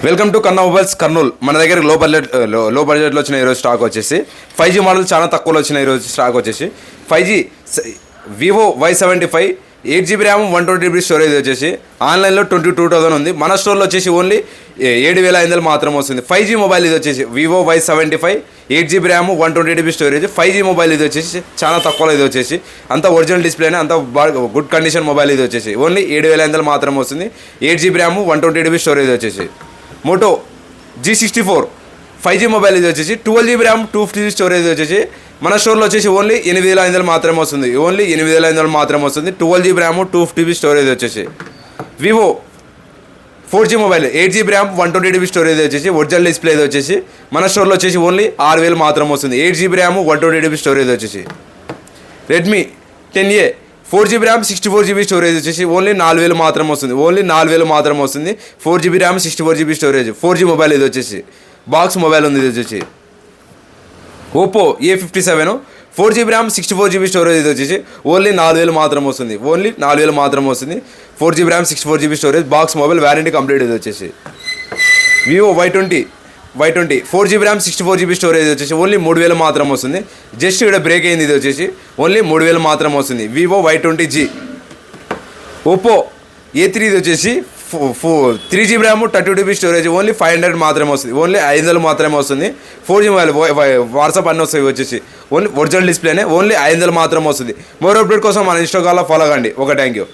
Welcome to కన్నా mobiles Kurnool. మన దగ్గర లో బడ్జెట్లో వచ్చిన ఈరోజు స్టాక్ వచ్చేసి 5G మోడల్ చాలా తక్కువలో వచ్చిన ఈరోజు స్టాక్ వచ్చేసి 5G Vivo Y75 8GB RAM 120GB storage వచ్చేసి ఆన్లైన్లో 22,000 ఉంది. మన స్టోర్లో వచ్చేసి ఓన్లీ 7,500 మాత్రం వస్తుంది. 5G మొబైల్ ఇది వచ్చేసి Vivo Y75 8GB RAM 120GB storage 5G mobile ఇది వచ్చేసి చాలా తక్కువలో ఇది వచ్చేసి అంత ఒరిజినల్ డిస్ప్లేనే అంత గుడ్ కండిషన్ మొబైల్ ఇది వచ్చేసి ఓన్లీ 7,500 మాత్రం వస్తుంది. 8GB ర్యామ్ 120GB స్టోరేజ్ వచ్చేసి మోటో G64 5G మొబైల్ ఇది వచ్చేసి 12GB ర్యామ్ 250GB స్టోరేజ్ వచ్చేసి మన స్టోర్లో వచ్చేసి ఓన్లీ 8,500 మాత్రమే వస్తుంది. ఓన్లీ 8,500 మాత్రమే వస్తుంది. 12GB ర్యామ్ 250GB స్టోరేజ్ వచ్చేసి Vivo 4G mobile 8GB RAM 120GB storage వచ్చేసి ఒరిజినల్ డిస్ప్లే వచ్చేసి మన స్టోర్లో వచ్చేసి ఓన్లీ 6,000 మాత్రం వస్తుంది. 8GB ర్యామ్ 120GB స్టోరేజ్ వచ్చేసి Redmi 10A 4GB RAM 64GB storage వచ్చేసి ఓన్లీ 4,000 మాత్రం వస్తుంది. ఓన్లీ 4,000 మాత్రం వస్తుంది. 4GB RAM 64GB storage 4G mobile ఇది వచ్చేసి బాక్స్ మొబైల్ ఉంది. ఇది వచ్చేసి Oppo A57 4GB RAM 64GB storage ఇది వచ్చేసి ఓన్లీ 4,000 మాత్రం వస్తుంది. ఓన్లీ 4,000 మాత్రం వస్తుంది. 4GB RAM 64GB storage box mobile warranty complete ఇది వచ్చేసి Vivo Y20 4GB RAM 64GB storage వచ్చేసి ఓన్లీ 3,000 మాత్రం వస్తుంది. జస్ట్ ఇక్కడ బ్రేక్ అయింది. ఇది వచ్చేసి ఓన్లీ 3,000 మాత్రం వస్తుంది. వివో Y20G ఓపో A3 ఇది వచ్చేసి 3GB RAM 32GB storage only 500 మాత్రమే వస్తుంది. ఓన్లీ 500 మాత్రమే వస్తుంది. 4G మొబైల్ వాట్సాప్ అన్నీ వస్తాయి వచ్చేసి ఓన్లీ ఒరిజినల్ డిస్ప్లేనే ఓన్లీ 500 మాత్రం వస్తుంది. మోర్ అప్డేట్ కోసం మన ఇన్స్టాగ్రామ్లో ఫాలో కండి. Thank you.